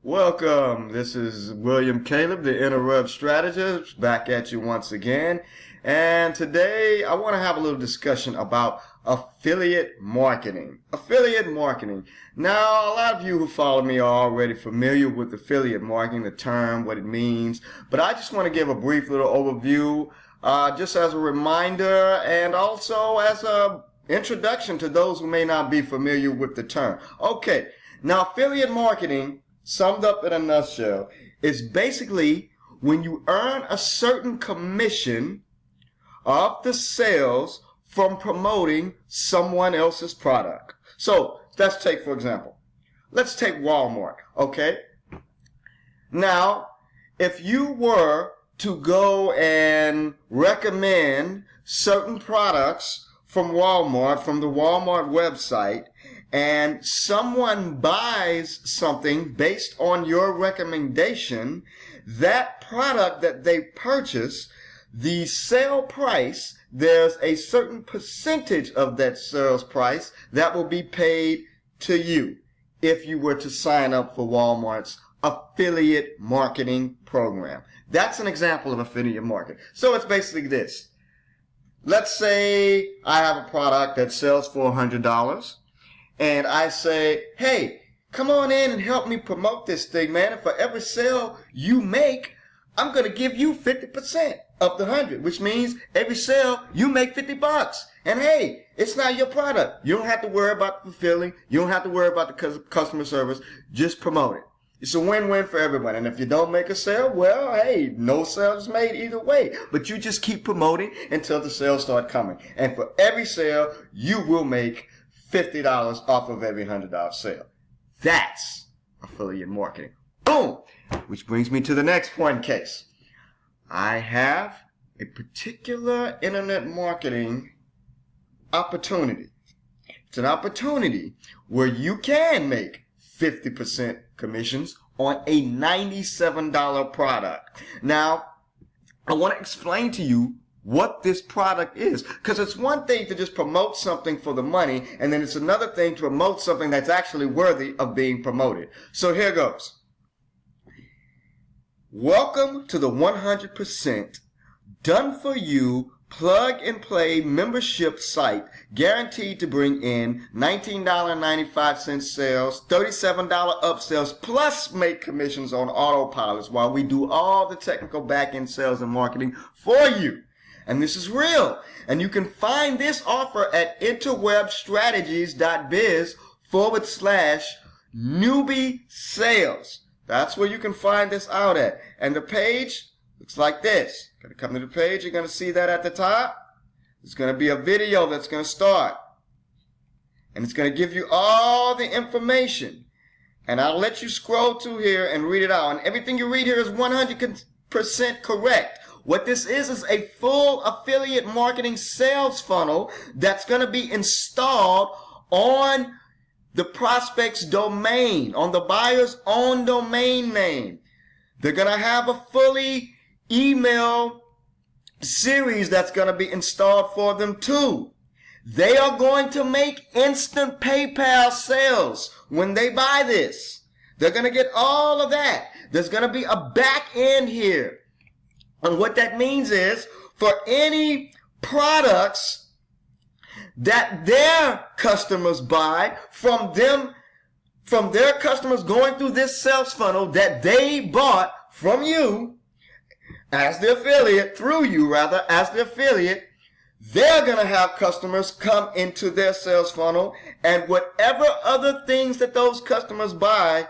Welcome. This is William Caleb, the Interrupt Strategist, back at you once again. And today I want to have a little discussion about affiliate marketing. Affiliate marketing. Now, a lot of you who follow me are already familiar with affiliate marketing, the term, what it means. But I just want to give a brief little overview, just as a reminder and also as a introduction to those who may not be familiar with the term. Okay. Now, affiliate marketing, summed up in a nutshell, is basically when you earn a certain commission of the sales from promoting someone else's product. So let's take, for example, let's take Walmart, okay? Now, if you were to go and recommend certain products from Walmart, from the Walmart website, and someone buys something based on your recommendation, that product that they purchase, the sale price, there's a certain percentage of that sales price that will be paid to you if you were to sign up for Walmart's affiliate marketing program. That's an example of affiliate marketing. So it's basically this. Let's say I have a product that sells for $100. And I say, hey, come on in and help me promote this thing, man. And for every sale you make, I'm going to give you 50% of the 100, which means every sale you make $50. And hey, it's not your product. You don't have to worry about fulfilling. You don't have to worry about the customer service. Just promote it. It's a win-win for everyone. And if you don't make a sale, well, hey, no sales made either way. But you just keep promoting until the sales start coming. And for every sale, you will make $50 off of every $100 sale. That's affiliate marketing. Boom! Which brings me to the next point case. I have a particular internet marketing opportunity. It's an opportunity where you can make 50% commissions on a $97 product. Now, I want to explain to you what this product is. Because it's one thing to just promote something for the money, and then it's another thing to promote something that's actually worthy of being promoted. So here goes. Welcome to the 100% done for you plug and play membership site guaranteed to bring in $19.95 sales, $37 upsells, plus make commissions on autopilots while we do all the technical back-end sales and marketing for you. And this is real. And you can find this offer at interwebstrategies.biz/newbie sales. That's where you can find this out at. And the page looks like this. Going to come to the page. You're going to see that at the top. There's going to be a video that's going to start. And it's going to give you all the information. And I'll let you scroll to here and read it out. And everything you read here is 100% correct. What this is a full affiliate marketing sales funnel that's going to be installed on the prospect's domain, on the buyer's own domain name. They're going to have a fully email series that's going to be installed for them too. They are going to make instant PayPal sales when they buy this. They're going to get all of that. There's going to be a back end here. And what that means is for any products that their customers buy from them, from their customers going through this sales funnel that they bought from you as the affiliate, through you rather, as the affiliate, they're going to have customers come into their sales funnel, and whatever other things that those customers buy,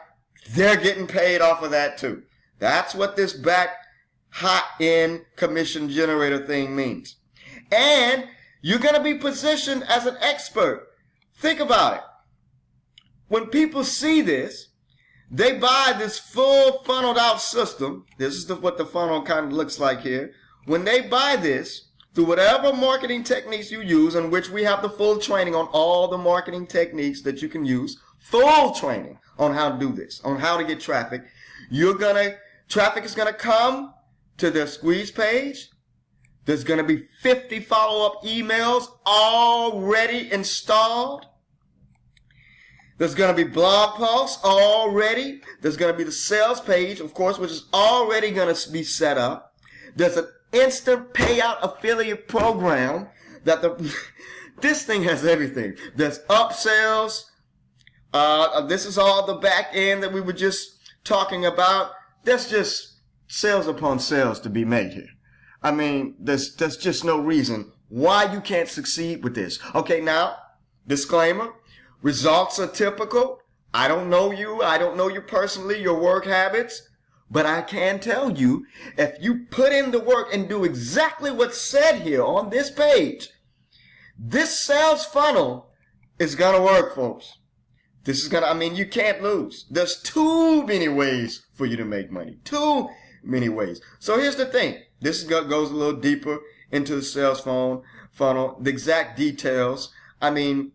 they're getting paid off of that too. That's what this back hot-end commission generator thing means. And you're going to be positioned as an expert. Think about it. When people see this, they buy this full funneled out system. This is what the funnel kind of looks like here. When they buy this, through whatever marketing techniques you use, in which we have the full training on all the marketing techniques that you can use, full training on how to do this, on how to get traffic, traffic is going to come to their squeeze page. There's going to be 50 follow-up emails already installed. There's going to be blog posts already. There's going to be the sales page, of course, which is already going to be set up. There's an instant payout affiliate program that this thing has everything. There's upsells. This is all the back end that we were just talking about. There's just sales upon sales to be made here. I mean, there's just no reason why you can't succeed with this. Okay, now, disclaimer. Results are typical. I don't know you. I don't know you personally, your work habits. But I can tell you, if you put in the work and do exactly what's said here on this page, this sales funnel is going to work, folks. This is going to, I mean, you can't lose. There's too many ways for you to make money. Too many ways. So here's the thing. This goes a little deeper into the sales funnel, the exact details. I mean,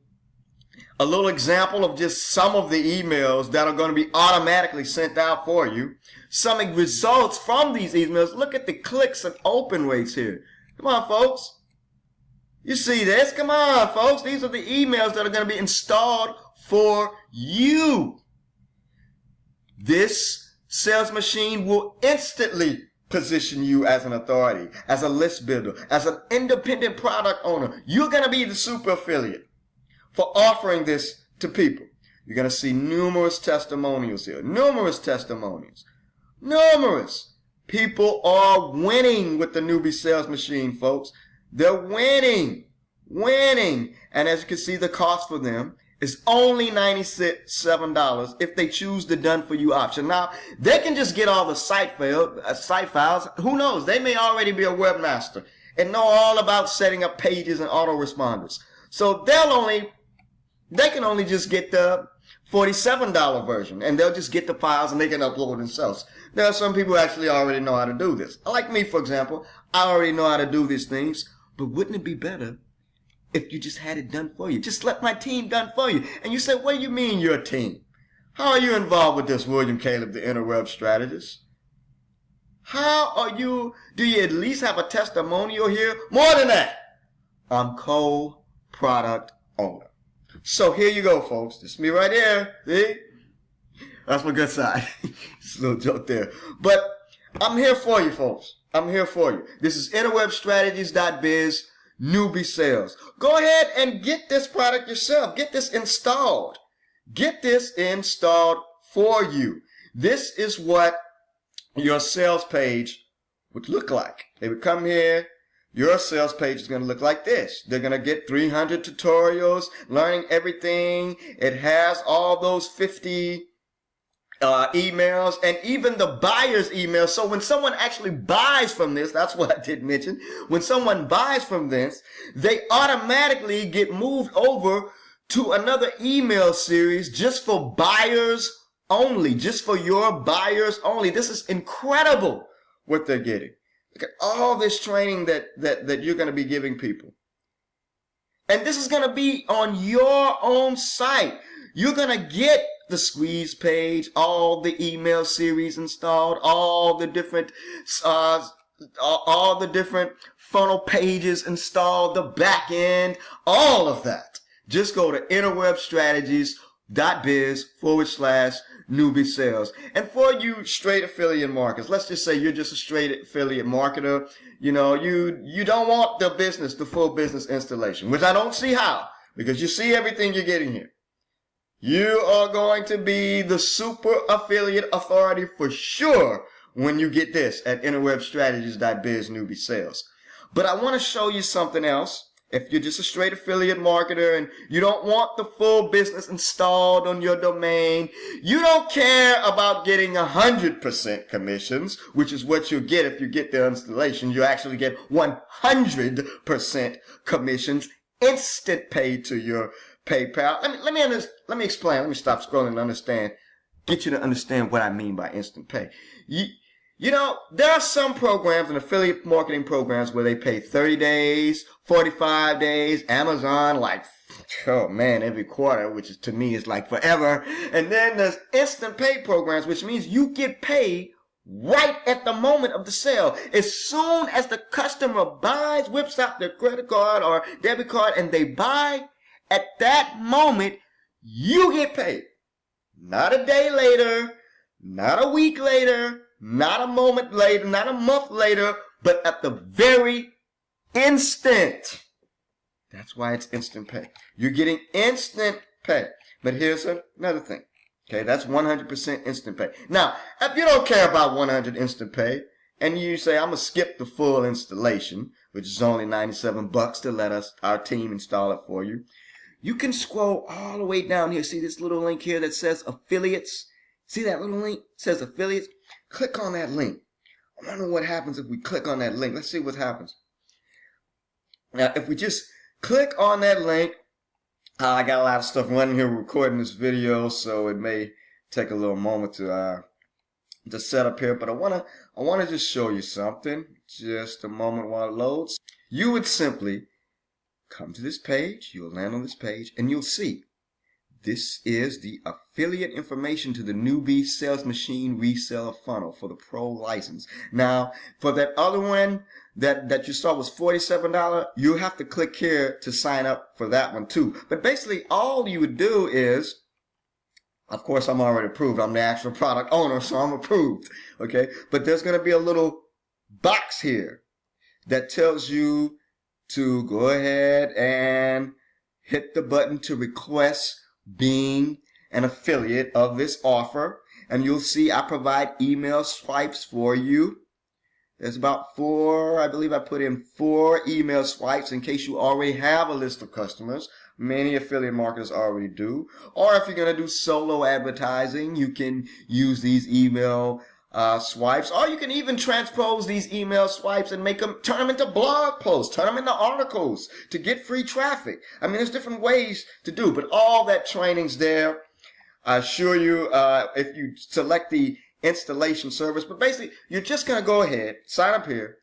a little example of just some of the emails that are going to be automatically sent out for you. Some results from these emails. Look at the clicks and open rates here. Come on, folks. You see this? Come on, folks. These are the emails that are going to be installed for you. This sales machine will instantly position you as an authority, as a list builder, as an independent product owner. You're going to be the super affiliate for offering this to people. You're going to see numerous testimonials here. Numerous testimonials. Numerous. People are winning with the Newbie sales machine, folks. They're winning. Winning. And as you can see, the cost for them is only $97 if they choose the done for you option. Now, they can just get all the site files. Who knows? They may already be a webmaster and know all about setting up pages and autoresponders. So they can only just get the $47 version, and they'll just get the files and they can upload themselves. There are some people who actually already know how to do this. Like me, for example, I already know how to do these things, but wouldn't it be better if you just had it done for you? Just let my team done for you. And you say, what do you mean your team? How are you involved with this, William Caleb, the interweb strategist? How are you? Do you at least have a testimonial here? More than that, I'm co-product owner. So here you go, folks. This is me right here. See? That's my good side. Just a little joke there. But I'm here for you, folks. I'm here for you. This is interwebstrategies.biz Newbie Sales. Go ahead and get this product yourself. Get this installed. Get this installed for you. This is what your sales page would look like. They would come here. Your sales page is going to look like this. They're going to get 300 tutorials, learning everything. It has all those 50 emails and even the buyer's email. So when someone actually buys from this, that's what I did mention. When someone buys from this, they automatically get moved over to another email series just for buyers only, just for your buyers only. This is incredible what they're getting. Look at all this training that you're going to be giving people. And this is going to be on your own site. You're going to get the squeeze page, all the email series installed, all the different funnel pages installed, the back end, all of that. Just go to interwebstrategies.biz/Newbie Sales. And for you straight affiliate marketers, let's just say you're just a straight affiliate marketer. You know, you don't want the full business installation, which I don't see how, because you see everything you're getting here. You are going to be the super affiliate authority for sure when you get this at interwebstrategies.biz Newbie Sales. But I want to show you something else. If you're just a straight affiliate marketer and you don't want the full business installed on your domain, you don't care about getting 100% commissions, which is what you get if you get the installation. You actually get 100% commissions, instant pay to your PayPal. Let me explain. Let me stop scrolling and get you to understand what I mean by instant pay. You know, there are some programs and affiliate marketing programs where they pay 30 days, 45 days, Amazon like, oh man, every quarter, which is, to me is like forever. And then there's instant pay programs, which means you get paid right at the moment of the sale. As soon as the customer buys, whips out their credit card or debit card, and they buy, at that moment, you get paid. Not a day later, not a week later, not a moment later, not a month later, but at the very instant. That's why it's instant pay. You're getting instant pay. But here's another thing. Okay, that's 100% instant pay. Now, if you don't care about 100 instant pay, and you say, I'm going to skip the full installation, which is only $97 to let our team install it for you, you can scroll all the way down here. See this little link here that says affiliates? See that little link? It says affiliates. Click on that link. I wonder what happens if we click on that link. Let's see what happens. Now, if we just click on that link, I got a lot of stuff running here recording this video, so it may take a little moment to set up here, but I wanna just show you something. Just a moment while it loads. You would simply come to this page, you'll land on this page, and you'll see this is the affiliate information to the Newbie sales machine reseller funnel for the pro license. Now, for that other one that you saw was $47, you have to click here to sign up for that one too. But basically, all you would do is, of course, I'm already approved. I'm the actual product owner, so I'm approved. Okay, but there's going to be a little box here that tells you to go ahead and hit the button to request being an affiliate of this offer, and you'll see I provide email swipes for you. There's about 4, I believe I put in 4 email swipes in case you already have a list of customers. Many affiliate marketers already do. Or if you're going to do solo advertising, you can use these email swipes, or you can even transpose these email swipes and turn them into blog posts, turn them into articles to get free traffic. I mean, there's different ways to do, but all that training's there. I assure you, if you select the installation service, but basically, you're just going to go ahead, sign up here,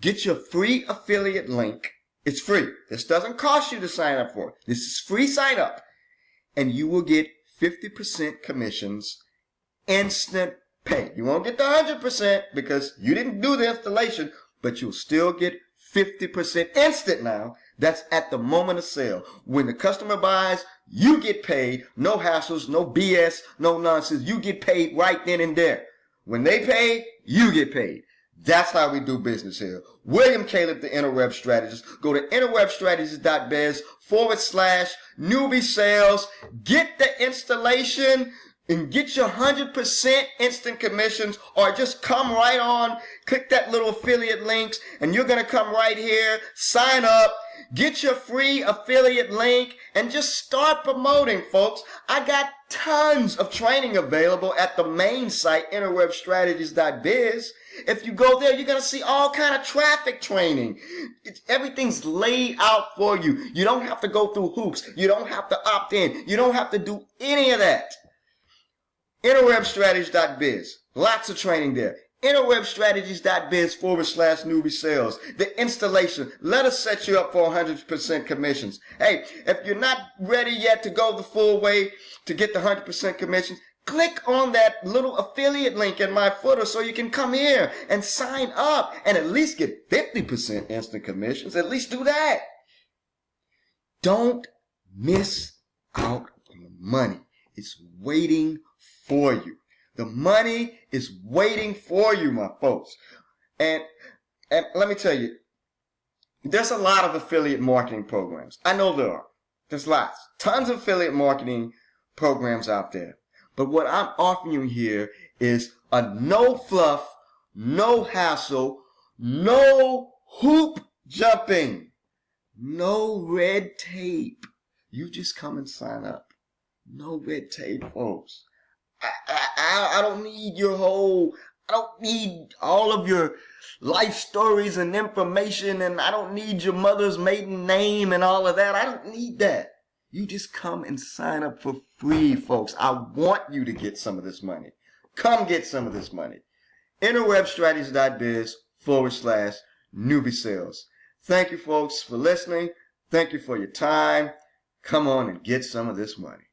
get your free affiliate link. It's free. This doesn't cost you to sign up for it. This is free sign up, and you will get 50% commissions, instant pay. You won't get the 100% because you didn't do the installation, but you'll still get 50% instant now. That's at the moment of sale. When the customer buys, you get paid. No hassles, no BS, no nonsense. You get paid right then and there. When they pay, you get paid. That's how we do business here. William Caleb, the interweb strategist. Go to interwebstrategist.biz/newbie sales. Get the installation and get your 100% instant commissions, or just come right on, click that little affiliate links, and you're going to come right here, sign up, get your free affiliate link, and just start promoting, folks. I got tons of training available at the main site, interwebstrategies.biz. If you go there, you're going to see all kind of traffic training. Everything's laid out for you. You don't have to go through hoops. You don't have to opt in. You don't have to do any of that. Interwebstrategies.biz. Lots of training there. Interwebstrategies.biz/newbie sales. The installation. Let us set you up for 100% commissions. Hey, if you're not ready yet to go the full way to get the 100% commissions, click on that little affiliate link in my footer so you can come here and sign up and at least get 50% instant commissions. At least do that. Don't miss out on the money. It's waiting for you. The money is waiting for you, my folks. And let me tell you, there's a lot of affiliate marketing programs. I know there are. There's lots. Tons of affiliate marketing programs out there. But what I'm offering you here is a no fluff, no hassle, no hoop jumping, no red tape. You just come and sign up. No red tape, folks. I don't need I don't need all of your life stories and information, and I don't need your mother's maiden name and all of that. I don't need that. You just come and sign up for free, folks. I want you to get some of this money. Come get some of this money. Interwebstrategies.biz/newbie sales. Thank you, folks, for listening. Thank you for your time. Come on and get some of this money.